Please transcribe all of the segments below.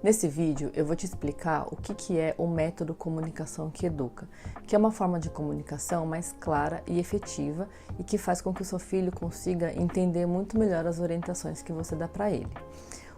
Nesse vídeo eu vou te explicar o que é o método Comunicação que Educa, que é uma forma de comunicação mais clara e efetiva e que faz com que o seu filho consiga entender muito melhor as orientações que você dá para ele.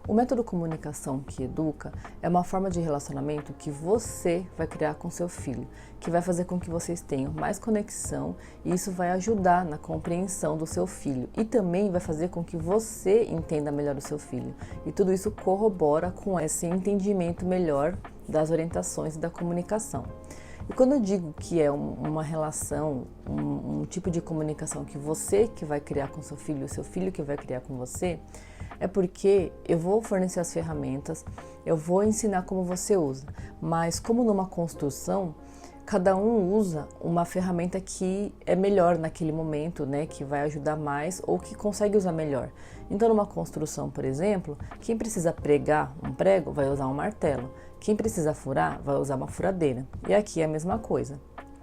O método Comunicação que Educa é uma forma de relacionamento que você vai criar com seu filho, que vai fazer com que vocês tenham mais conexão e isso vai ajudar na compreensão do seu filho e também vai fazer com que você entenda melhor o seu filho. E tudo isso corrobora com esse entendimento melhor das orientações e da comunicação. E quando eu digo que é uma relação, um tipo de comunicação que você que vai criar com seu filho, o seu filho que vai criar com você, é porque eu vou fornecer as ferramentas, eu vou ensinar como você usa, mas como numa construção, cada um usa uma ferramenta que é melhor naquele momento, né, que vai ajudar mais ou que consegue usar melhor. Então, numa construção, por exemplo, quem precisa pregar um prego vai usar um martelo, quem precisa furar vai usar uma furadeira. E aqui é a mesma coisa.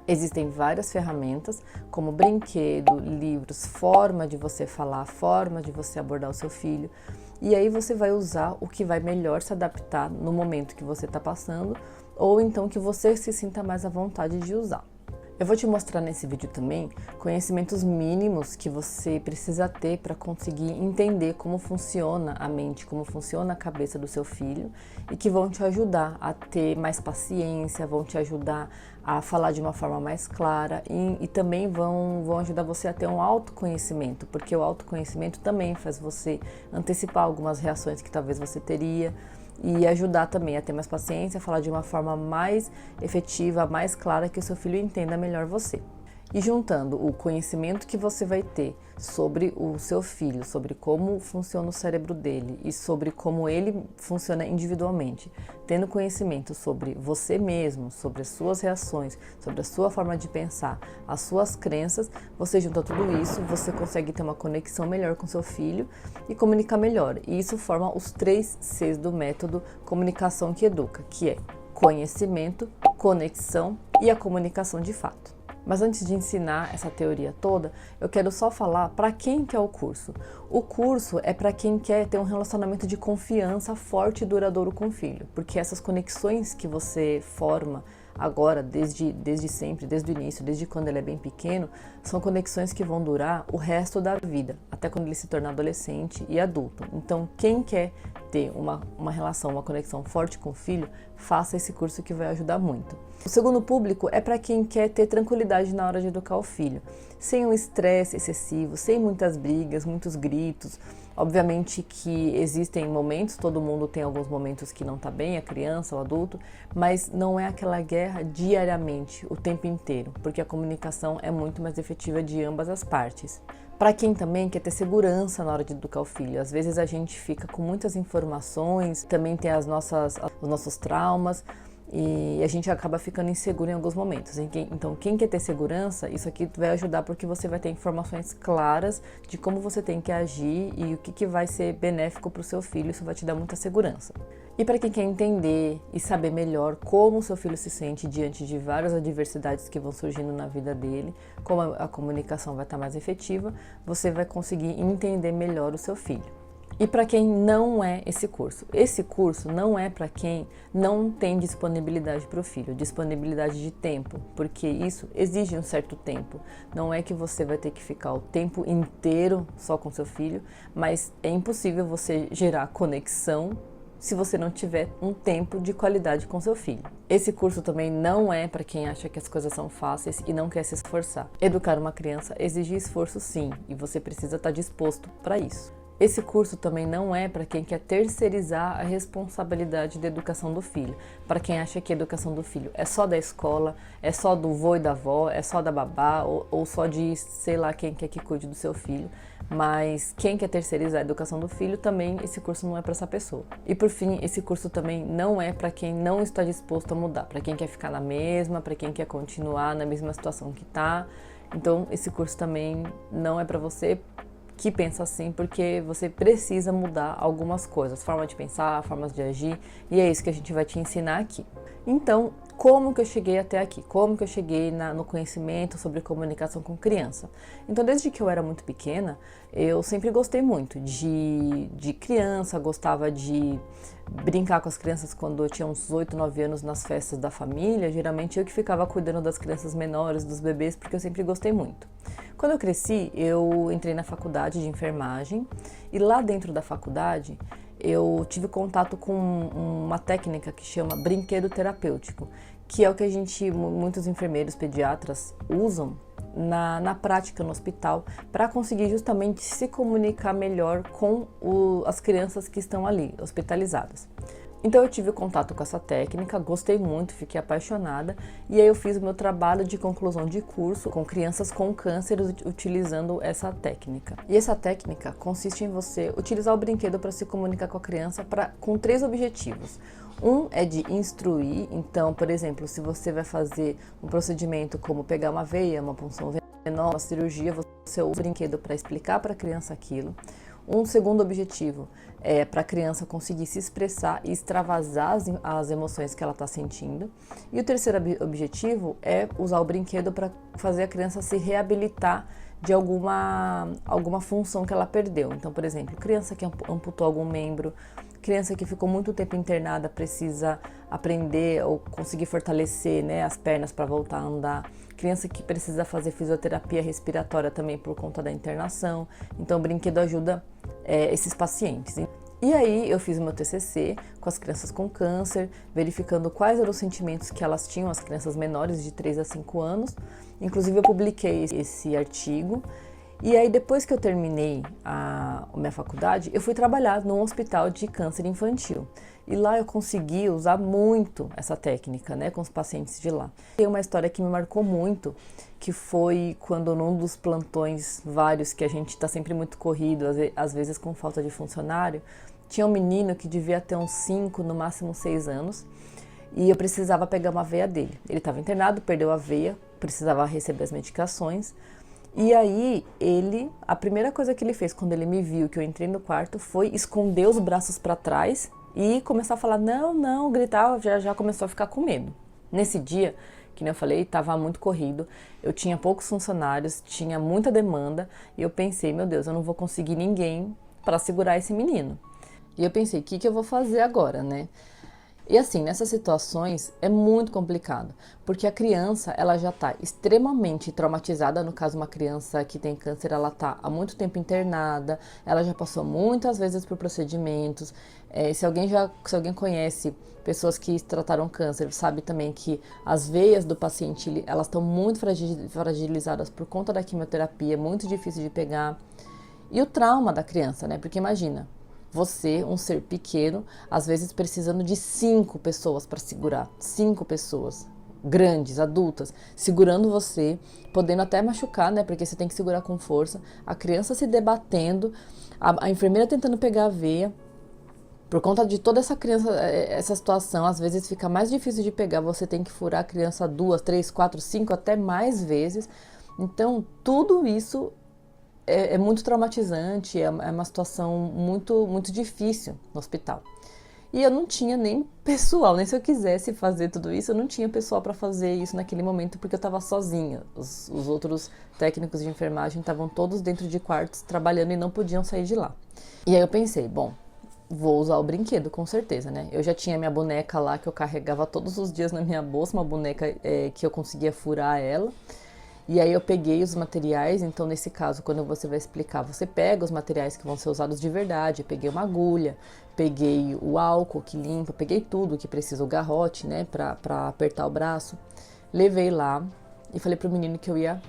Existem várias ferramentas, como brinquedo, livros, forma de você falar, forma de você abordar o seu filho. E aí você vai usar o que vai melhor se adaptar no momento que você está passando, ou então que você se sinta mais à vontade de usar. Eu vou te mostrar nesse vídeo também conhecimentos mínimos que você precisa ter para conseguir entender como funciona a mente, como funciona a cabeça do seu filho e que vão te ajudar a ter mais paciência, vão te ajudar a falar de uma forma mais clara e também vão ajudar você a ter um autoconhecimento, porque o autoconhecimento também faz você antecipar algumas reações que talvez você teria e ajudar também a ter mais paciência, a falar de uma forma mais efetiva, mais clara, que o seu filho entenda melhor você. E juntando o conhecimento que você vai ter sobre o seu filho, sobre como funciona o cérebro dele e sobre como ele funciona individualmente, tendo conhecimento sobre você mesmo, sobre as suas reações, sobre a sua forma de pensar, as suas crenças, você junta tudo isso, você consegue ter uma conexão melhor com seu filho e comunicar melhor. E isso forma os 3 Cs do método Comunicação que Educa, que é conhecimento, conexão e a comunicação de fato. Mas antes de ensinar essa teoria toda, eu quero só falar para quem que é o curso. O curso é para quem quer ter um relacionamento de confiança forte e duradouro com o filho, porque essas conexões que você forma agora, desde sempre, desde o início, desde quando ele é bem pequeno, são conexões que vão durar o resto da vida, até quando ele se tornar adolescente e adulto. Então, quem quer ter uma relação, uma conexão forte com o filho, faça esse curso que vai ajudar muito. O segundo público é para quem quer ter tranquilidade na hora de educar o filho, sem um estresse excessivo, sem muitas brigas, muitos gritos. Obviamente que existem momentos, todo mundo tem alguns momentos que não está bem, a criança, o adulto, mas não é aquela guerra diariamente, o tempo inteiro, porque a comunicação é muito mais efetiva de ambas as partes. Para quem também quer ter segurança na hora de educar o filho, às vezes a gente fica com muitas informações, também tem os nossos traumas, e a gente acaba ficando inseguro em alguns momentos. Então, quem quer ter segurança, isso aqui vai ajudar porque você vai ter informações claras de como você tem que agir e o que vai ser benéfico para o seu filho, isso vai te dar muita segurança. E para quem quer entender e saber melhor como o seu filho se sente diante de várias adversidades que vão surgindo na vida dele, como a comunicação vai estar mais efetiva, você vai conseguir entender melhor o seu filho. E para quem não é esse curso não é para quem não tem disponibilidade para o filho, disponibilidade de tempo, porque isso exige um certo tempo. Não é que você vai ter que ficar o tempo inteiro só com seu filho, mas é impossível você gerar conexão se você não tiver um tempo de qualidade com seu filho. Esse curso também não é para quem acha que as coisas são fáceis e não quer se esforçar. Educar uma criança exige esforço sim, e você precisa estar disposto para isso. Esse curso também não é para quem quer terceirizar a responsabilidade da educação do filho, para quem acha que a educação do filho é só da escola, é só do vô e da avó, é só da babá ou só de sei lá quem quer que cuide do seu filho. Mas quem quer terceirizar a educação do filho também, esse curso não é para essa pessoa. E por fim, esse curso também não é para quem não está disposto a mudar, para quem quer ficar na mesma, para quem quer continuar na mesma situação que está. Então, esse curso também não é para você, que pensa assim, porque você precisa mudar algumas coisas, forma de pensar, formas de agir, e é isso que a gente vai te ensinar aqui. Então, como que eu cheguei até aqui? Como que eu cheguei no conhecimento sobre comunicação com criança? Então, desde que eu era muito pequena, eu sempre gostei muito de criança, gostava de brincar com as crianças quando eu tinha uns 8, 9 anos nas festas da família. Geralmente eu que ficava cuidando das crianças menores, dos bebês, porque eu sempre gostei muito. Quando eu cresci, eu entrei na faculdade de enfermagem e lá dentro da faculdade eu tive contato com uma técnica que chama brinquedo terapêutico, que é o que muitos enfermeiros pediatras usam na prática no hospital para conseguir justamente se comunicar melhor com as crianças que estão ali hospitalizadas. Então eu tive contato com essa técnica, gostei muito, fiquei apaixonada e aí eu fiz o meu trabalho de conclusão de curso com crianças com câncer utilizando essa técnica. E essa técnica consiste em você utilizar o brinquedo para se comunicar com a criança com 3 objetivos. Um é de instruir, então, por exemplo, se você vai fazer um procedimento como pegar uma veia, uma punção venosa, uma cirurgia, você usa o brinquedo para explicar para a criança aquilo. Um segundo objetivo é para a criança conseguir se expressar e extravasar as emoções que ela está sentindo. E o terceiro objetivo é usar o brinquedo para fazer a criança se reabilitar de alguma função que ela perdeu. Então, por exemplo, criança que amputou algum membro, criança que ficou muito tempo internada precisa aprender ou conseguir fortalecer, né, as pernas para voltar a andar. Criança que precisa fazer fisioterapia respiratória também por conta da internação. Então o brinquedo ajuda esses pacientes. E aí eu fiz o meu TCC com as crianças com câncer, verificando quais eram os sentimentos que elas tinham, as crianças menores de 3 a 5 anos. Inclusive eu publiquei esse artigo. E aí depois que eu terminei a minha faculdade, eu fui trabalhar num hospital de câncer infantil. E lá eu consegui usar muito essa técnica, né, com os pacientes de lá. Tem uma história que me marcou muito, que foi quando num dos plantões vários, que a gente está sempre muito corrido, às vezes com falta de funcionário, tinha um menino que devia ter uns 5, no máximo 6 anos, e eu precisava pegar uma veia dele. Ele estava internado, perdeu a veia, precisava receber as medicações. E aí, a primeira coisa que ele fez quando ele me viu que eu entrei no quarto foi esconder os braços para trás e começar a falar não, não, gritar, já começou a ficar com medo. Nesse dia, que nem eu falei, estava muito corrido, eu tinha poucos funcionários, tinha muita demanda e eu pensei, meu Deus, eu não vou conseguir ninguém para segurar esse menino. E eu pensei, o que eu vou fazer agora, né? E assim, nessas situações é muito complicado, porque a criança ela já está extremamente traumatizada, no caso uma criança que tem câncer, ela está há muito tempo internada, ela já passou muitas vezes por procedimentos, se alguém conhece pessoas que trataram câncer, sabe também que as veias do paciente elas estão muito fragilizadas por conta da quimioterapia, é muito difícil de pegar, e o trauma da criança, né, porque imagina, você, um ser pequeno, às vezes precisando de 5 pessoas para segurar. 5 pessoas, grandes, adultas, segurando você, podendo até machucar, né? Porque você tem que segurar com força. A criança se debatendo, a enfermeira tentando pegar a veia. Por conta de toda essa situação, às vezes fica mais difícil de pegar. Você tem que furar a criança 2, 3, 4, 5, até mais vezes. Então, tudo isso é muito traumatizante, é uma situação muito, muito difícil no hospital. E eu não tinha nem pessoal, nem se eu quisesse fazer tudo isso, eu não tinha pessoal para fazer isso naquele momento, porque eu estava sozinha. Os outros técnicos de enfermagem estavam todos dentro de quartos trabalhando e não podiam sair de lá. E aí eu pensei, bom, vou usar o brinquedo, com certeza, né? Eu já tinha minha boneca lá que eu carregava todos os dias na minha bolsa, uma boneca que eu conseguia furar ela. E aí eu peguei os materiais, então nesse caso, quando você vai explicar, você pega os materiais que vão ser usados de verdade. Eu peguei uma agulha, peguei o álcool que limpa, peguei tudo que precisa, o garrote, né, pra apertar o braço. Levei lá e falei pro menino que eu ia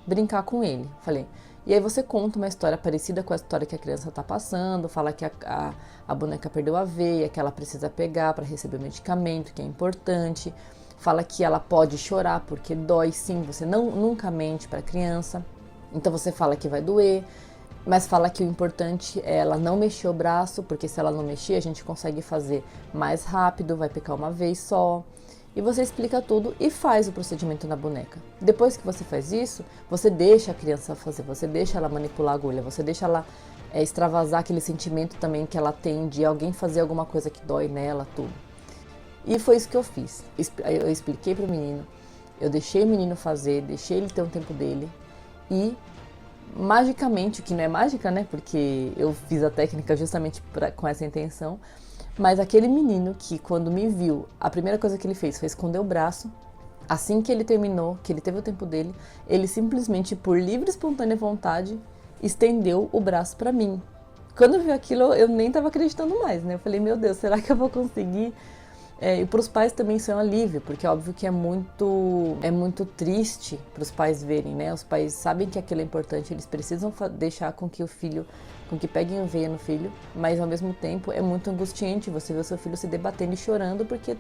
brincar com ele. Falei, e aí você conta uma história parecida com a história que a criança tá passando, fala que a boneca perdeu a veia, que ela precisa pegar para receber o medicamento, que é importante. Fala que ela pode chorar porque dói, sim, você nunca mente para a criança. Então você fala que vai doer, mas fala que o importante é ela não mexer o braço, porque se ela não mexer a gente consegue fazer mais rápido, vai picar uma vez só. e você explica tudo e faz o procedimento na boneca. Depois que você faz isso, você deixa a criança fazer, você deixa ela manipular a agulha, você deixa ela extravasar aquele sentimento também que ela tem de alguém fazer alguma coisa que dói nela, tudo. E foi isso que eu fiz. Eu expliquei para o menino, eu deixei o menino fazer, deixei ele ter um tempo dele e magicamente, o que não é mágica, né? Porque eu fiz a técnica justamente com essa intenção, mas aquele menino que quando me viu, a primeira coisa que ele fez foi esconder o braço. Assim que ele terminou, que ele teve o tempo dele, ele simplesmente, por livre e espontânea vontade, estendeu o braço para mim. Quando eu vi aquilo, eu nem estava acreditando mais, né? Eu falei, meu Deus, será que eu vou conseguir? E para os pais também isso é um alívio, porque é óbvio que é muito triste para os pais verem, né? Os pais sabem que aquilo é importante, eles precisam deixar com que peguem o veia no filho, mas ao mesmo tempo é muito angustiante você ver o seu filho se debatendo e chorando porque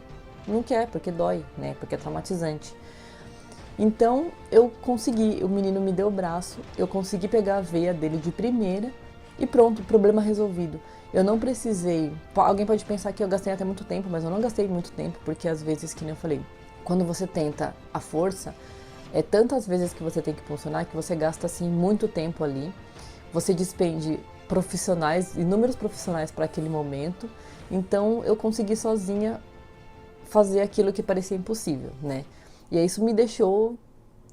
não quer, porque dói, né? Porque é traumatizante. Então eu consegui, o menino me deu o braço, eu consegui pegar a veia dele de primeira e pronto, problema resolvido. Eu não precisei, alguém pode pensar que eu gastei até muito tempo, mas eu não gastei muito tempo, porque às vezes, que nem eu falei, quando você tenta a força, é tantas vezes que você tem que funcionar que você gasta assim muito tempo ali, você despende inúmeros profissionais para aquele momento, então eu consegui sozinha fazer aquilo que parecia impossível, né? E aí isso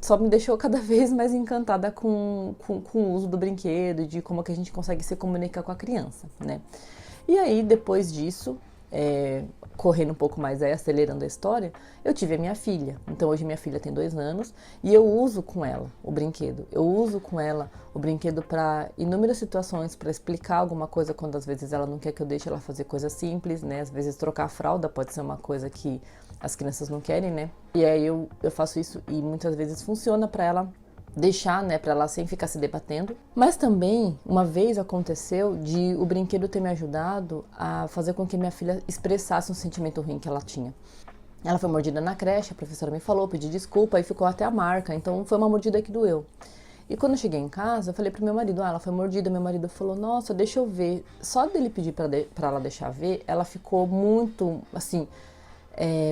só me deixou cada vez mais encantada com o uso do brinquedo e de como que a gente consegue se comunicar com a criança, né? E aí, depois disso, correndo um pouco mais, acelerando a história, eu tive a minha filha. Então, hoje minha filha tem 2 anos e eu uso com ela o brinquedo. Eu uso com ela o brinquedo para inúmeras situações, para explicar alguma coisa quando às vezes ela não quer que eu deixe ela fazer coisa simples, né? Às vezes trocar a fralda pode ser uma coisa que as crianças não querem, né? E aí eu faço isso e muitas vezes funciona para ela deixar, né, para ela sem ficar se debatendo. Mas também, uma vez aconteceu de o brinquedo ter me ajudado a fazer com que minha filha expressasse um sentimento ruim que ela tinha. Ela foi mordida na creche, a professora me falou, pedi desculpa e ficou até a marca, então foi uma mordida que doeu. E quando eu cheguei em casa, eu falei pro meu marido, ela foi mordida, meu marido falou, nossa, deixa eu ver. Só dele pedir pra ela deixar ver, ela ficou muito, assim,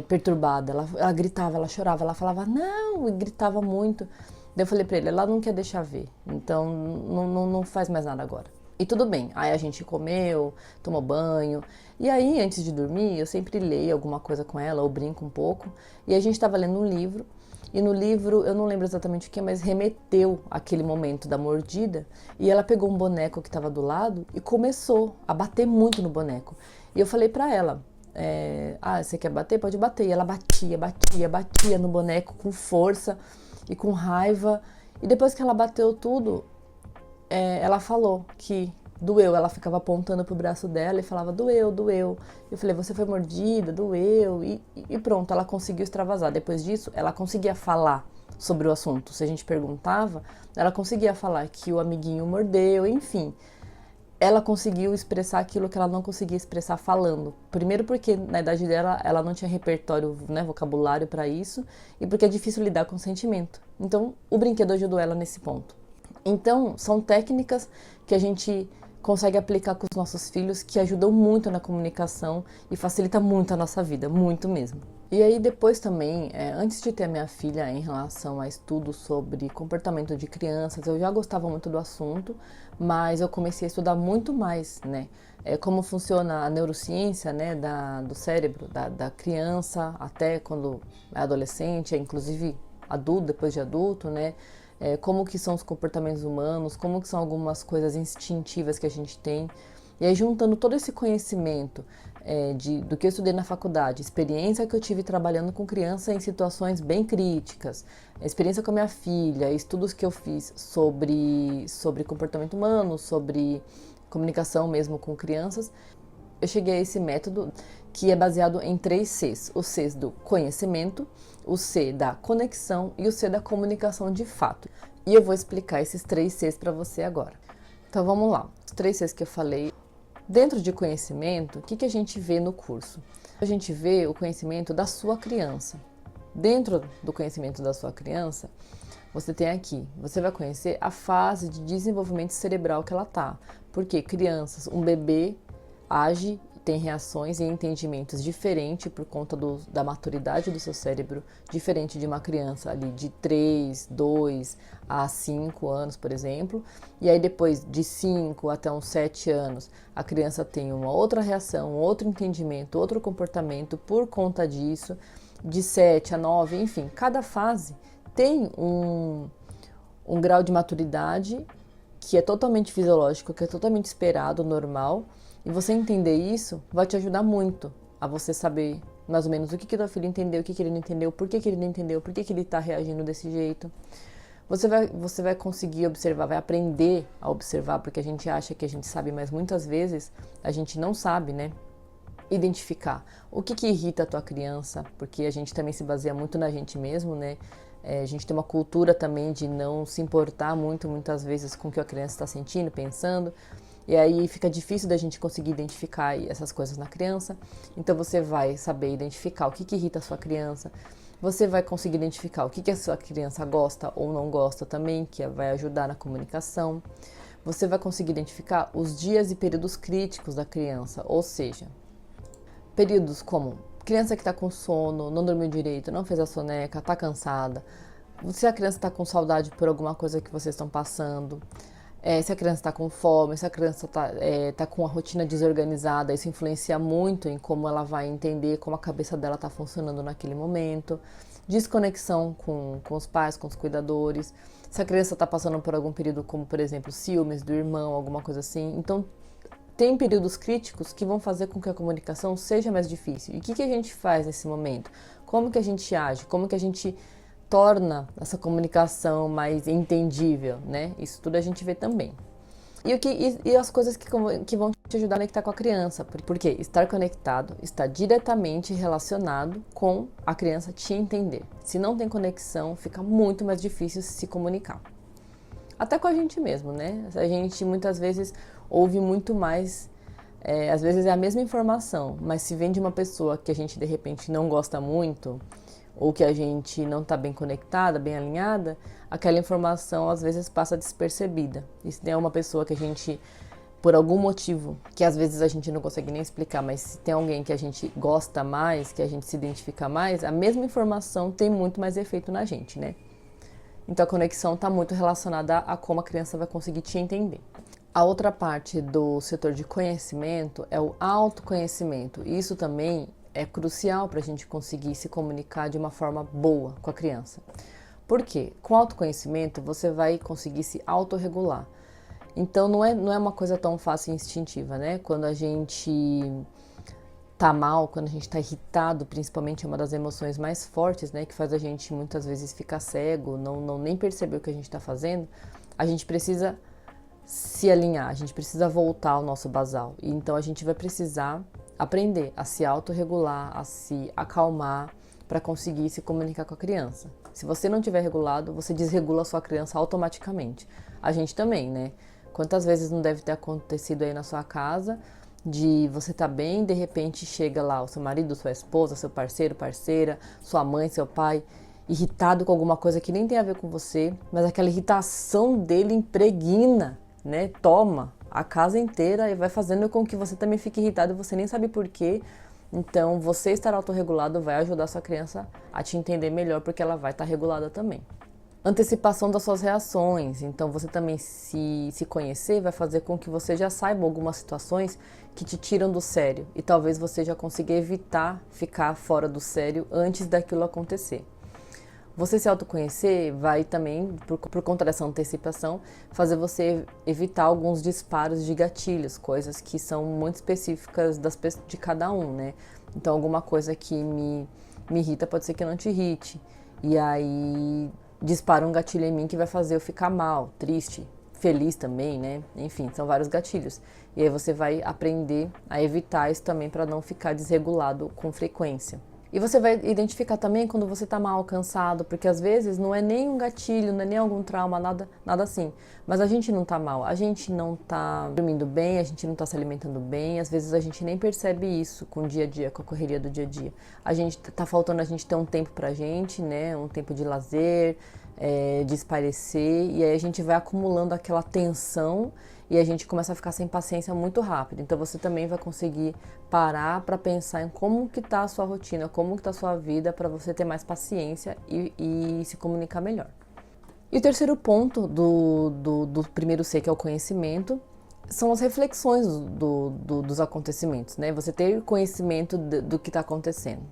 perturbada. Ela gritava, ela chorava, ela falava, não, e gritava muito. Daí eu falei pra ele, ela não quer deixar ver, então não faz mais nada agora. E tudo bem, aí a gente comeu, tomou banho, e aí antes de dormir eu sempre leio alguma coisa com ela, ou brinco um pouco, e a gente tava lendo um livro, e no livro, eu não lembro exatamente o que, mas remeteu aquele momento da mordida, e ela pegou um boneco que tava do lado e começou a bater muito no boneco. E eu falei pra ela, você quer bater? Pode bater. E ela batia no boneco com força e com raiva. E depois que ela bateu tudo, ela falou que doeu. Ela ficava apontando pro braço dela e falava, doeu, doeu. Eu falei, você foi mordida, doeu. E pronto, ela conseguiu extravasar. Depois disso, ela conseguia falar sobre o assunto. Se a gente perguntava, ela conseguia falar que o amiguinho mordeu, enfim. Ela conseguiu expressar aquilo que ela não conseguia expressar falando. Primeiro porque na idade dela, ela não tinha repertório, né, vocabulário para isso, e porque é difícil lidar com o sentimento. Então, o brinquedo ajudou ela nesse ponto. Então, são técnicas que a gente consegue aplicar com os nossos filhos que ajudam muito na comunicação e facilita muito a nossa vida, muito mesmo. E aí depois também, antes de ter a minha filha em relação a estudos sobre comportamento de crianças, eu já gostava muito do assunto, mas eu comecei a estudar muito mais, né? Como funciona a neurociência, né, do cérebro, da criança até quando é adolescente, inclusive adulto, depois de adulto, né? Como que são os comportamentos humanos, como que são algumas coisas instintivas que a gente tem. E aí juntando todo esse conhecimento do que eu estudei na faculdade, experiência que eu tive trabalhando com criança em situações bem críticas, experiência com a minha filha, estudos que eu fiz sobre comportamento humano, sobre comunicação mesmo com crianças, eu cheguei a esse método que é baseado em 3 Cs. O C do conhecimento, o C da conexão e o C da comunicação de fato. E eu vou explicar esses 3 Cs para você agora. Então vamos lá, os 3 Cs que eu falei. Dentro de conhecimento, o que a gente vê no curso? A gente vê o conhecimento da sua criança. Dentro do conhecimento da sua criança, você tem aqui, você vai conhecer a fase de desenvolvimento cerebral que ela tá. Porque crianças, um bebê age tem reações e entendimentos diferentes por conta da maturidade do seu cérebro, diferente de uma criança ali de 3, 2 a 5 anos, por exemplo. E aí depois de 5 até uns 7 anos, a criança tem uma outra reação, outro entendimento, outro comportamento por conta disso. De 7 a 9, enfim, cada fase tem um grau de maturidade que é totalmente fisiológico, que é totalmente esperado, normal. E você entender isso vai te ajudar muito a você saber mais ou menos o que teu filho entendeu, o que ele não entendeu, por que ele não entendeu, por que ele está reagindo desse jeito. Você vai conseguir observar, vai aprender a observar, porque a gente acha que a gente sabe, mas muitas vezes a gente não sabe, né? Identificar o que irrita a tua criança, porque a gente também se baseia muito na gente mesmo, né? A gente tem uma cultura também de não se importar muitas vezes com o que a criança está sentindo, pensando. E aí fica difícil da gente conseguir identificar essas coisas na criança. Então você vai saber identificar o que irrita a sua criança. Você vai conseguir identificar o que a sua criança gosta ou não gosta também, que vai ajudar na comunicação. Você vai conseguir identificar os dias e períodos críticos da criança, ou seja, períodos como criança que está com sono, não dormiu direito, não fez a soneca, está cansada. Se a criança está com saudade por alguma coisa que vocês estão passando. Se a criança está com fome, se a criança tá com a rotina desorganizada, isso influencia muito em como ela vai entender, como a cabeça dela está funcionando naquele momento. Desconexão com os pais, com os cuidadores. Se a criança está passando por algum período como, por exemplo, ciúmes do irmão, alguma coisa assim. Então, tem períodos críticos que vão fazer com que a comunicação seja mais difícil. E o que a gente faz nesse momento? Como que a gente age? Como que a gente torna essa comunicação mais entendível, né? Isso tudo a gente vê também. E as coisas que vão te ajudar a conectar com a criança. Porque estar conectado está diretamente relacionado com a criança te entender. Se não tem conexão, fica muito mais difícil se comunicar. Até com a gente mesmo, né? A gente muitas vezes ouve muito mais, às vezes é a mesma informação, mas se vem de uma pessoa que a gente de repente não gosta muito, ou que a gente não está bem conectada, bem alinhada, aquela informação às vezes passa despercebida. E se tem uma pessoa que a gente, por algum motivo, que às vezes a gente não consegue nem explicar, mas se tem alguém que a gente gosta mais, que a gente se identifica mais, a mesma informação tem muito mais efeito na gente, né? Então a conexão está muito relacionada a como a criança vai conseguir te entender. A outra parte do setor de conhecimento é o autoconhecimento. Isso também é crucial para a gente conseguir se comunicar de uma forma boa com a criança. Por quê? Com autoconhecimento você vai conseguir se autorregular. Então não é uma coisa tão fácil e instintiva, né? Quando a gente tá mal, quando a gente tá irritado, principalmente é uma das emoções mais fortes, né? Que faz a gente muitas vezes ficar cego, não nem perceber o que a gente tá fazendo. A gente precisa se alinhar, a gente precisa voltar ao nosso basal. E então a gente vai precisar aprender a se autorregular, a se acalmar para conseguir se comunicar com a criança. Se você não tiver regulado, você desregula a sua criança automaticamente. A gente também, né? Quantas vezes não deve ter acontecido aí na sua casa de você tá bem, de repente chega lá o seu marido, sua esposa, seu parceiro, parceira, sua mãe, seu pai, irritado com alguma coisa que nem tem a ver com você, mas aquela irritação dele impregna, né? Toma a casa inteira e vai fazendo com que você também fique irritado e você nem sabe por quê. Então, você estar autorregulado vai ajudar a sua criança a te entender melhor, porque ela vai estar regulada também. Antecipação das suas reações. Então, você também se conhecer vai fazer com que você já saiba algumas situações que te tiram do sério. E talvez você já consiga evitar ficar fora do sério antes daquilo acontecer. Você se autoconhecer vai também, por conta dessa antecipação, fazer você evitar alguns disparos de gatilhos, coisas que são muito específicas de cada um, né? Então, alguma coisa que me irrita pode ser que não te irrite. E aí, dispara um gatilho em mim que vai fazer eu ficar mal, triste, feliz também, né? Enfim, são vários gatilhos. E aí você vai aprender a evitar isso também para não ficar desregulado com frequência. E você vai identificar também quando você tá mal, cansado, porque às vezes não é nem um gatilho, não é nem algum trauma, nada assim. Mas a gente não tá mal, a gente não tá dormindo bem, a gente não tá se alimentando bem, às vezes a gente nem percebe isso com o dia a dia, com a correria do dia a dia. A gente tá faltando a gente ter um tempo pra gente, né, um tempo de lazer, desaparecer, e aí a gente vai acumulando aquela tensão e a gente começa a ficar sem paciência muito rápido. Então você também vai conseguir parar para pensar em como que tá a sua rotina, como que tá a sua vida, para você ter mais paciência e se comunicar melhor. E o terceiro ponto do primeiro C, que é o conhecimento, são as reflexões dos acontecimentos, né? Você ter conhecimento do que está acontecendo.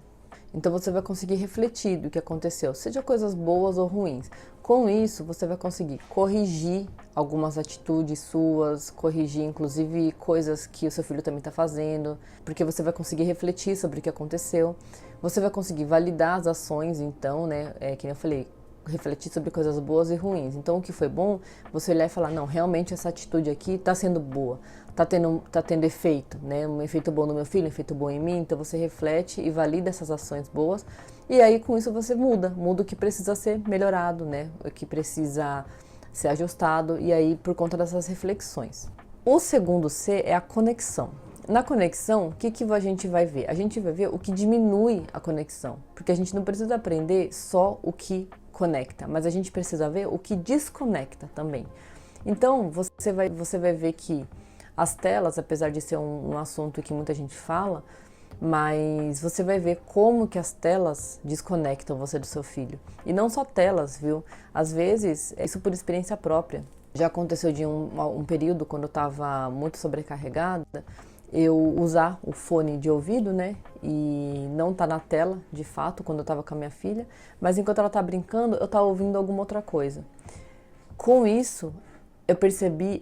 Então você vai conseguir refletir do que aconteceu, seja coisas boas ou ruins. Com isso, você vai conseguir corrigir algumas atitudes suas, corrigir inclusive coisas que o seu filho também está fazendo, porque você vai conseguir refletir sobre o que aconteceu. Você vai conseguir validar as ações, então, né? Que eu falei, refletir sobre coisas boas e ruins. Então, o que foi bom, você olhar e falar, não, realmente essa atitude aqui está sendo boa, tá tendo efeito, né? Um efeito bom no meu filho, um efeito bom em mim. Então, você reflete e valida essas ações boas. E aí, com isso, você muda o que precisa ser melhorado, né? O que precisa ser ajustado. E aí, por conta dessas reflexões. O segundo C é a conexão. Na conexão, o que a gente vai ver? A gente vai ver o que diminui a conexão. Porque a gente não precisa aprender só o que conecta, mas a gente precisa ver o que desconecta também. Então, você vai ver que as telas, apesar de ser um assunto que muita gente fala, mas você vai ver como que as telas desconectam você do seu filho. E não só telas, viu? Às vezes, isso por experiência própria. Já aconteceu de um período, quando eu estava muito sobrecarregada, eu usar o fone de ouvido, né, e não tá na tela, de fato, quando eu tava com a minha filha, mas enquanto ela tá brincando, eu tava ouvindo alguma outra coisa. Com isso, eu percebi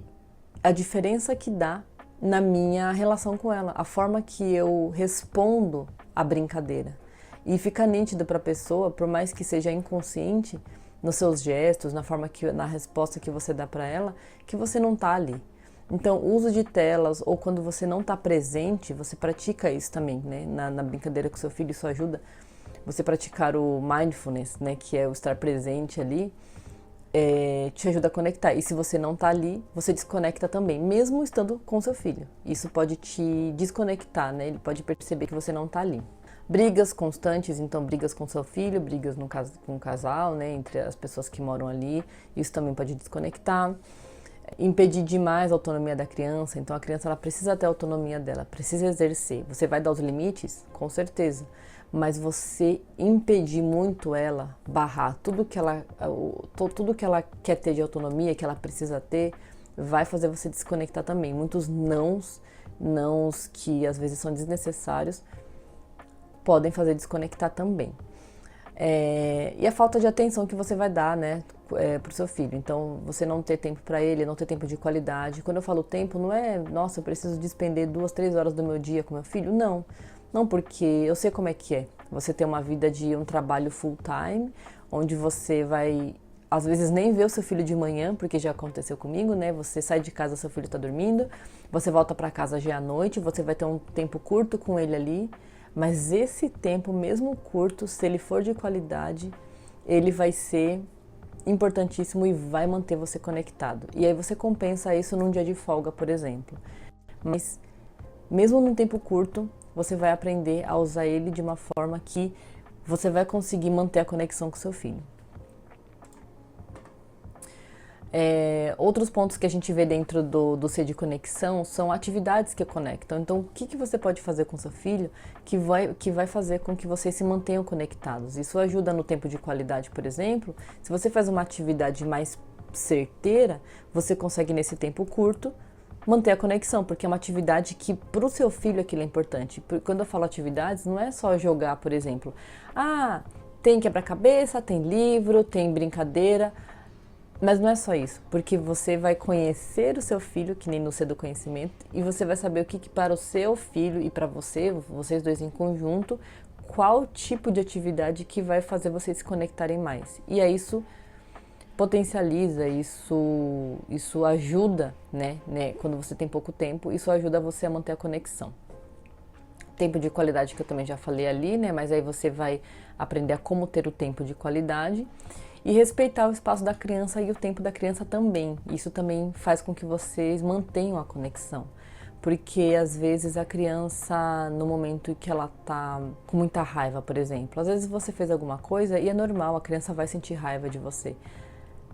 a diferença que dá na minha relação com ela, a forma que eu respondo à brincadeira. E fica nítido para a pessoa, por mais que seja inconsciente, nos seus gestos, na resposta que você dá para ela, que você não tá ali. Então, o uso de telas, ou quando você não está presente, você pratica isso também, né? Na brincadeira com seu filho, isso ajuda você praticar o mindfulness, né? Que é o estar presente ali, te ajuda a conectar. E se você não está ali, você desconecta também, mesmo estando com seu filho. Isso pode te desconectar, né? Ele pode perceber que você não está ali. Brigas constantes, então brigas com seu filho, brigas com o casal, né? Entre as pessoas que moram ali, isso também pode desconectar. Impedir demais a autonomia da criança, então a criança ela precisa ter a autonomia dela, precisa exercer. Você vai dar os limites? Com certeza. Mas você impedir muito ela, barrar tudo que ela quer ter de autonomia, que ela precisa ter, vai fazer você desconectar também. Muitos nãos que às vezes são desnecessários, podem fazer desconectar também. E a falta de atenção que você vai dar, né, pro seu filho. Então, você não ter tempo para ele, não ter tempo de qualidade. Quando eu falo tempo, não é, nossa, eu preciso despender 2, 3 horas do meu dia com meu filho. Não. Não, porque eu sei como é que é. Você ter uma vida de um trabalho full time, onde você vai, às vezes, nem ver o seu filho de manhã, porque já aconteceu comigo, né? Você sai de casa, seu filho tá dormindo, você volta para casa já à noite, você vai ter um tempo curto com ele ali. Mas esse tempo, mesmo curto, se ele for de qualidade, ele vai ser importantíssimo e vai manter você conectado. E aí você compensa isso num dia de folga, por exemplo. Mas mesmo num tempo curto, você vai aprender a usar ele de uma forma que você vai conseguir manter a conexão com seu filho. Outros pontos que a gente vê dentro do C de conexão são atividades que conectam. Então, o que você pode fazer com seu filho que vai fazer com que vocês se mantenham conectados? Isso ajuda no tempo de qualidade, por exemplo. Se você faz uma atividade mais certeira, você consegue nesse tempo curto manter a conexão, porque é uma atividade que para o seu filho aquilo é importante. Quando eu falo atividades, não é só jogar, por exemplo. Tem quebra-cabeça, tem livro, tem brincadeira. Mas não é só isso, porque você vai conhecer o seu filho, que nem no C do conhecimento, e você vai saber o que para o seu filho e para você, vocês dois em conjunto, qual tipo de atividade que vai fazer vocês se conectarem mais. E aí isso potencializa, isso ajuda, né? Quando você tem pouco tempo, isso ajuda você a manter a conexão. Tempo de qualidade que eu também já falei ali, né? Mas aí você vai aprender a como ter o tempo de qualidade. E respeitar o espaço da criança e o tempo da criança também. Isso também faz com que vocês mantenham a conexão. Porque às vezes a criança, no momento em que ela tá com muita raiva, por exemplo, às vezes você fez alguma coisa e é normal, a criança vai sentir raiva de você.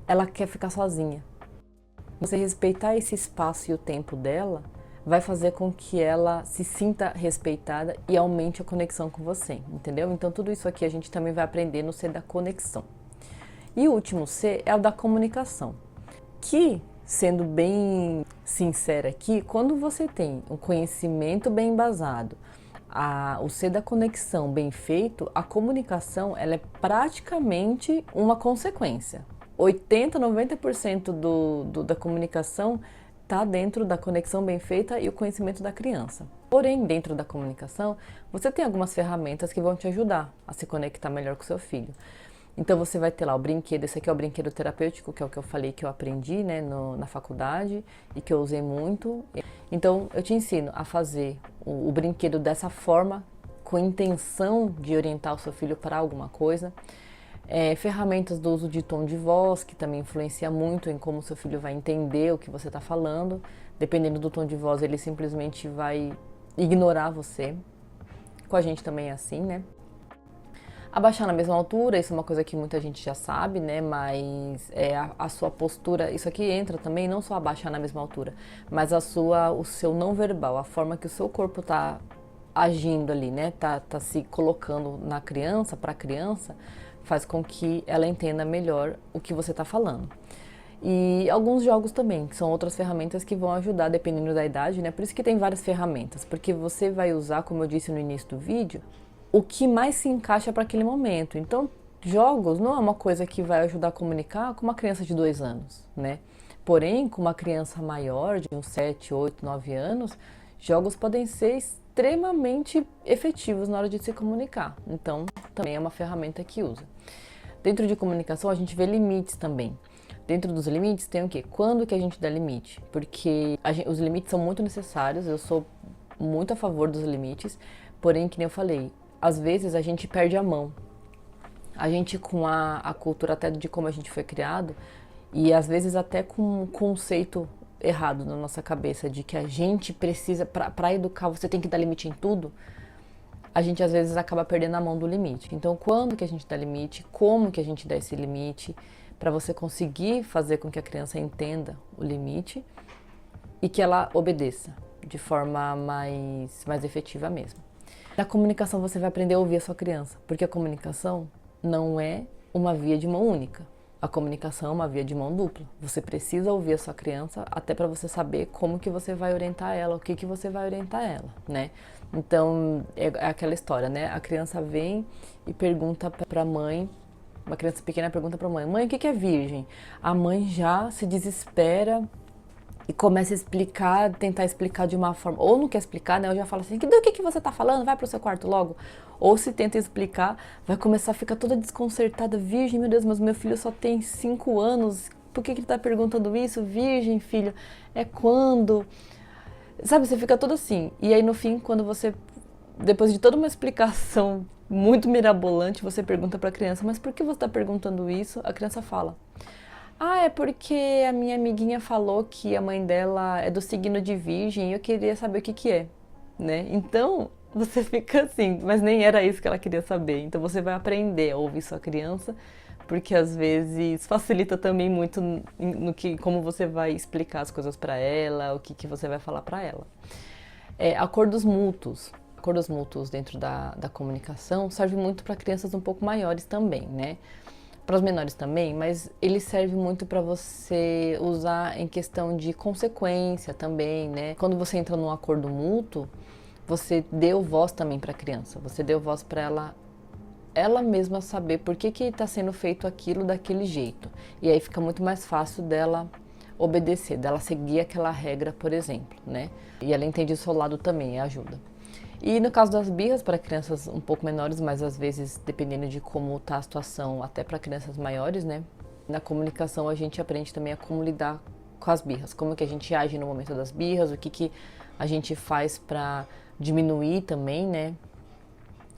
Ela quer ficar sozinha. Você respeitar esse espaço e o tempo dela vai fazer com que ela se sinta respeitada e aumente a conexão com você, entendeu? Então tudo isso aqui a gente também vai aprender no C da conexão. E o último C é o da comunicação, que, sendo bem sincera aqui, quando você tem um conhecimento bem embasado, o C da conexão bem feito, a comunicação ela é praticamente uma consequência. 80, 90% da comunicação está dentro da conexão bem feita e o conhecimento da criança. Porém, dentro da comunicação, você tem algumas ferramentas que vão te ajudar a se conectar melhor com seu filho. Então você vai ter lá o brinquedo, esse aqui é o brinquedo terapêutico, que é o que eu falei que eu aprendi, né, na faculdade e que eu usei muito. Então eu te ensino a fazer o brinquedo dessa forma, com intenção de orientar o seu filho para alguma coisa. Ferramentas do uso de tom de voz, que também influencia muito em como o seu filho vai entender o que você está falando. Dependendo do tom de voz, ele simplesmente vai ignorar você. Com a gente também é assim, né? Abaixar na mesma altura, isso é uma coisa que muita gente já sabe, né? Mas a sua postura, isso aqui entra também, não só abaixar na mesma altura, mas o seu não verbal, a forma que o seu corpo está agindo ali, né? Tá se colocando na criança, para a criança, faz com que ela entenda melhor o que você está falando. E alguns jogos também, que são outras ferramentas que vão ajudar dependendo da idade, né? Por isso que tem várias ferramentas, porque você vai usar, como eu disse no início do vídeo, o que mais se encaixa para aquele momento. Então, jogos não é uma coisa que vai ajudar a comunicar com uma criança de 2 anos, né? Porém, com uma criança maior, de uns 7, 8, 9 anos, jogos podem ser extremamente efetivos na hora de se comunicar. Então, também é uma ferramenta que usa. Dentro de comunicação, a gente vê limites também. Dentro dos limites tem o quê? Quando que a gente dá limite? Porque os limites são muito necessários, eu sou muito a favor dos limites, porém, que nem eu falei, às vezes a gente perde a mão. A gente, com a cultura até de como a gente foi criado, e às vezes até com um conceito errado na nossa cabeça, de que a gente precisa, para educar, você tem que dar limite em tudo, a gente às vezes acaba perdendo a mão do limite. Então, quando que a gente dá limite? Como que a gente dá esse limite? Para você conseguir fazer com que a criança entenda o limite e que ela obedeça de forma mais efetiva mesmo. Na comunicação você vai aprender a ouvir a sua criança, porque a comunicação não é uma via de mão única. A comunicação é uma via de mão dupla. Você precisa ouvir a sua criança até para você saber como que você vai orientar ela, o que que você vai orientar ela, né? Então, é aquela história, né? A criança vem e pergunta para a mãe, uma criança pequena pergunta para a mãe, mãe, o que que é virgem? A mãe já se desespera e começa a explicar, tentar explicar de uma forma, ou não quer explicar, né? Ou já fala assim, do que você tá falando? Vai pro seu quarto logo. Ou se tenta explicar, vai começar a ficar toda desconcertada. Virgem, meu Deus, mas meu filho só tem 5 anos. Por que ele tá perguntando isso? Virgem, filho, é quando? Sabe, você fica todo assim. E aí no fim, quando você, depois de toda uma explicação muito mirabolante, você pergunta pra criança, mas por que você tá perguntando isso? A criança fala, é porque a minha amiguinha falou que a mãe dela é do signo de Virgem e eu queria saber o que que é, né? Então, você fica assim, mas nem era isso que ela queria saber. Então, você vai aprender a ouvir sua criança, porque às vezes facilita também muito no que, como você vai explicar as coisas para ela, o que que você vai falar para ela. Acordos mútuos. Acordos mútuos dentro da comunicação serve muito para crianças um pouco maiores também, né? Para os menores também, mas ele serve muito para você usar em questão de consequência também, né? Quando você entra num acordo mútuo, você deu voz também para a criança, você deu voz para ela mesma saber por que que está sendo feito aquilo daquele jeito. E aí fica muito mais fácil dela obedecer, dela seguir aquela regra, por exemplo, né? E ela entende o seu lado também, ajuda. E no caso das birras, para crianças um pouco menores, mas às vezes, dependendo de como está a situação, até para crianças maiores, né? Na comunicação a gente aprende também a como lidar com as birras, como que a gente age no momento das birras, o que que a gente faz para diminuir também, né?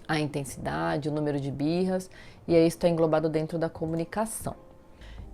A intensidade, o número de birras, e aí isso está englobado dentro da comunicação.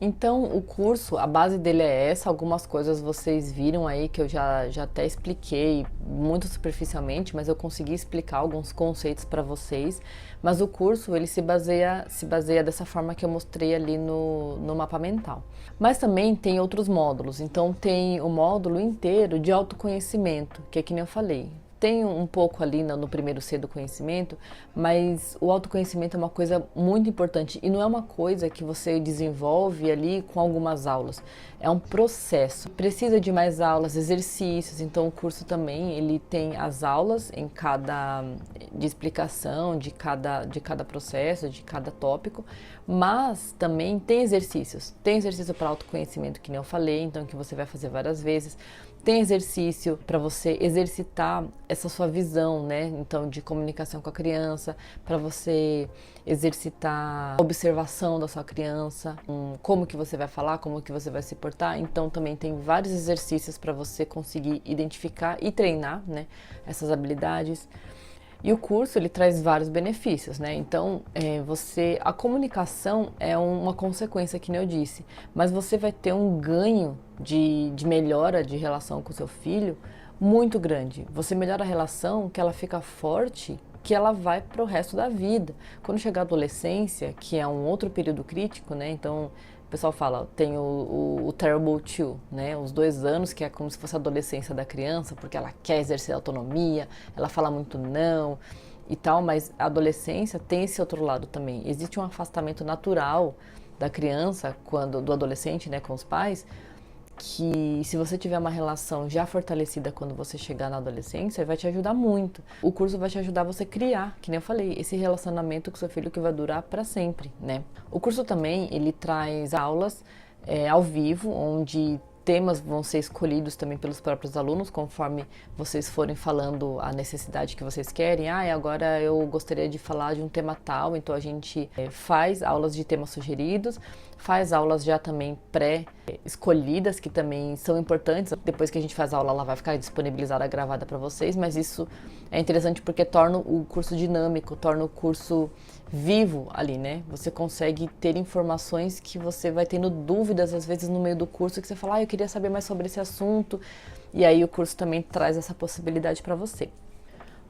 Então, o curso, a base dele é essa, algumas coisas vocês viram aí que eu já até expliquei muito superficialmente, mas eu consegui explicar alguns conceitos para vocês. Mas o curso, ele se baseia dessa forma que eu mostrei ali no mapa mental. Mas também tem outros módulos, então tem o módulo inteiro de autoconhecimento, que é que nem eu falei. Tem um pouco ali no primeiro C do conhecimento, mas o autoconhecimento é uma coisa muito importante e não é uma coisa que você desenvolve ali com algumas aulas. É um processo. Precisa de mais aulas, exercícios, então o curso também ele tem as aulas em cada de explicação de cada processo, de cada tópico, mas também tem exercícios. Tem exercício para autoconhecimento que nem eu falei, então que você vai fazer várias vezes. Tem exercício para você exercitar essa sua visão, né? Então, de comunicação com a criança, para você exercitar a observação da sua criança, como que você vai falar, como que você vai se portar. Então, também tem vários exercícios para você conseguir identificar e treinar, né, essas habilidades. E o curso, ele traz vários benefícios, né? Então, a comunicação é uma consequência, que nem eu disse, mas você vai ter um ganho de melhora de relação com o seu filho muito grande. Você melhora a relação, que ela fica forte, que ela vai para o resto da vida. Quando chegar a adolescência, que é um outro período crítico, né? Então, o pessoal fala, tem o Terrible Two, né? Os 2 anos, que é como se fosse a adolescência da criança, porque ela quer exercer autonomia, ela fala muito não e tal, mas a adolescência tem esse outro lado também. Existe um afastamento natural da criança, do adolescente, né, com os pais, que se você tiver uma relação já fortalecida quando você chegar na adolescência, vai te ajudar muito. O curso vai te ajudar você criar, que nem eu falei, esse relacionamento com seu filho que vai durar para sempre, né? O curso também, ele traz aulas ao vivo, onde temas vão ser escolhidos também pelos próprios alunos, conforme vocês forem falando a necessidade que vocês querem. Agora eu gostaria de falar de um tema tal, então a gente faz aulas de temas sugeridos, faz aulas já também pré-escolhidas, que também são importantes. Depois que a gente faz a aula, ela vai ficar disponibilizada, gravada para vocês, mas isso é interessante porque torna o curso dinâmico, torna o curso vivo ali, né? Você consegue ter informações que você vai tendo dúvidas, às vezes, no meio do curso, que você fala, eu queria saber mais sobre esse assunto, e aí o curso também traz essa possibilidade para você.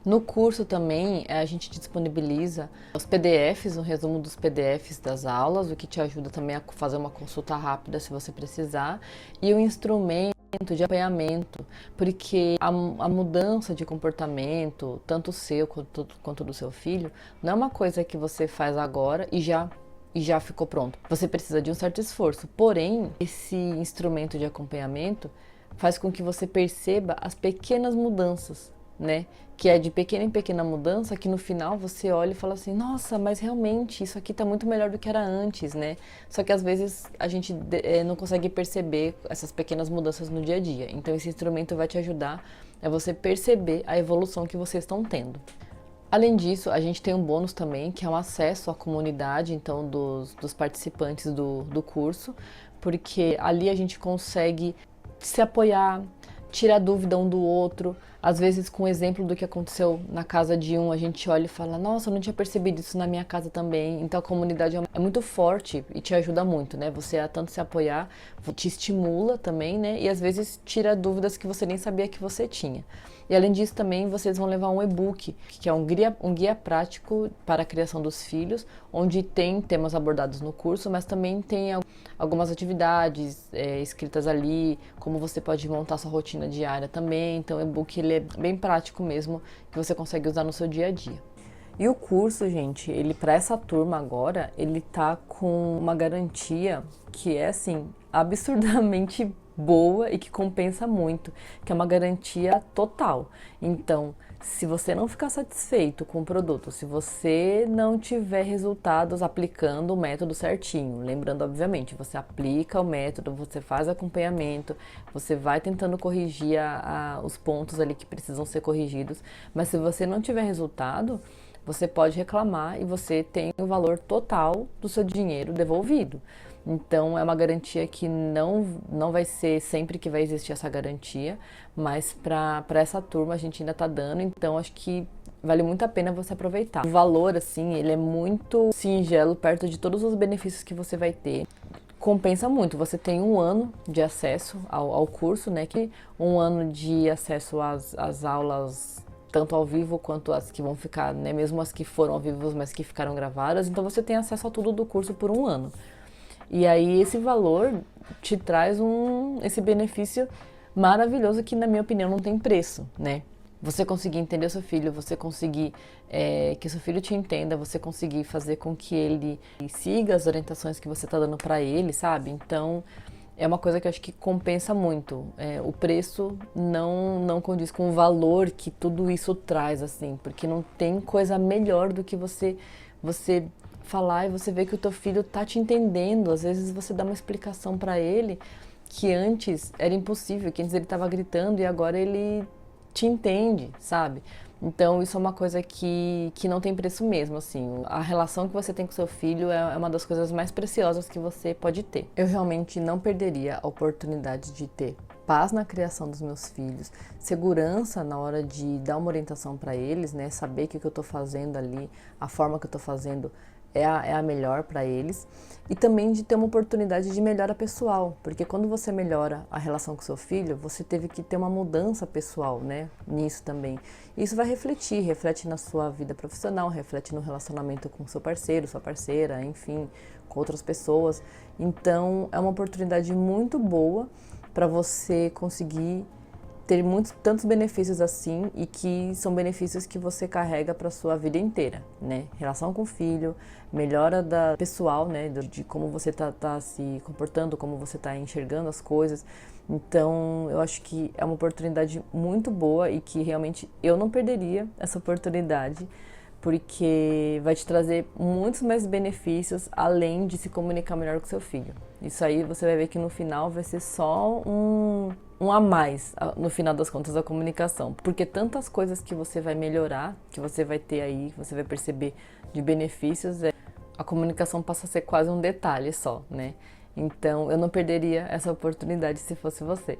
No curso também a gente disponibiliza os PDFs, um resumo dos PDFs das aulas, o que te ajuda também a fazer uma consulta rápida se você precisar, e o instrumento de acompanhamento, porque a mudança de comportamento, tanto seu quanto do seu filho, não é uma coisa que você faz agora e já ficou pronto. Você precisa de um certo esforço, porém, esse instrumento de acompanhamento faz com que você perceba as pequenas mudanças, né? Que é de pequena em pequena mudança, que no final você olha e fala assim, nossa, mas realmente isso aqui tá muito melhor do que era antes, né? Só que às vezes a gente não consegue perceber essas pequenas mudanças no dia a dia. Então esse instrumento vai te ajudar a você perceber a evolução que vocês estão tendo. Além disso, a gente tem um bônus também, que é um acesso à comunidade, então, dos participantes do curso, porque ali a gente consegue se apoiar, tirar dúvida um do outro. Às vezes, com o exemplo do que aconteceu na casa de um, a gente olha e fala, nossa, eu não tinha percebido isso na minha casa também. Então, a comunidade é muito forte e te ajuda muito, né? Você a tanto se apoiar, te estimula também, né? E às vezes tira dúvidas que você nem sabia que você tinha. E além disso, também vocês vão levar um e-book, que é um guia prático para a criação dos filhos, onde tem temas abordados no curso, mas também tem algumas atividades escritas ali, como você pode montar sua rotina diária também. Então, o e-book ele é bem prático mesmo, que você consegue usar no seu dia a dia. E o curso, gente, ele para essa turma agora, ele tá com uma garantia que é assim, absurdamente boa e que compensa muito, que é uma garantia total. Então, se você não ficar satisfeito com o produto, se você não tiver resultados aplicando o método certinho, lembrando, obviamente, você aplica o método, você faz acompanhamento, você vai tentando corrigir os pontos ali que precisam ser corrigidos, mas se você não tiver resultado, você pode reclamar e você tem o valor total do seu dinheiro devolvido. Então, é uma garantia que não vai ser sempre que vai existir essa garantia, mas para essa turma a gente ainda está dando, então acho que vale muito a pena você aproveitar. O valor, assim, ele é muito singelo perto de todos os benefícios que você vai ter compensa muito. Você tem um ano de acesso ao curso, né? Que um ano de acesso às aulas, tanto ao vivo quanto as que vão ficar, né? Mesmo as que foram ao vivo, mas que ficaram gravadas. Então você tem acesso a tudo do curso por um ano. E aí esse valor te traz esse benefício maravilhoso que, na minha opinião, não tem preço, né? Você conseguir entender o seu filho, você conseguir que o seu filho te entenda, você conseguir fazer com que ele siga as orientações que você está dando para ele, sabe? Então, é uma coisa que eu acho que compensa muito. O preço não condiz com o valor que tudo isso traz, assim, porque não tem coisa melhor do que você falar e você ver que o teu filho tá te entendendo. Às vezes você dá uma explicação para ele que antes era impossível, que antes ele estava gritando e agora ele te entende, sabe? Então isso é uma coisa que não tem preço mesmo, assim. A relação que você tem com seu filho é uma das coisas mais preciosas que você pode ter. Eu realmente não perderia a oportunidade de ter paz na criação dos meus filhos, segurança na hora de dar uma orientação para eles, né? Saber que o que eu tô fazendo ali, a forma que eu tô fazendo é a melhor para eles, e também de ter uma oportunidade de melhora pessoal, porque quando você melhora a relação com seu filho, você teve que ter uma mudança pessoal, né, nisso também. Isso vai reflete na sua vida profissional, reflete no relacionamento com seu parceiro, sua parceira, enfim, com outras pessoas. Então, é uma oportunidade muito boa para você conseguir ter tantos benefícios assim, e que são benefícios que você carrega para sua vida inteira, né? Relação com o filho, melhora pessoal, né? De como você tá se comportando, como você tá enxergando as coisas. Então, eu acho que é uma oportunidade muito boa e que realmente eu não perderia essa oportunidade, porque vai te trazer muitos mais benefícios, além de se comunicar melhor com seu filho. Isso aí você vai ver que no final vai ser só um a mais, no final das contas, da comunicação. Porque tantas coisas que você vai melhorar, que você vai ter aí, que você vai perceber de benefícios, a comunicação passa a ser quase um detalhe só, né? Então, eu não perderia essa oportunidade se fosse você.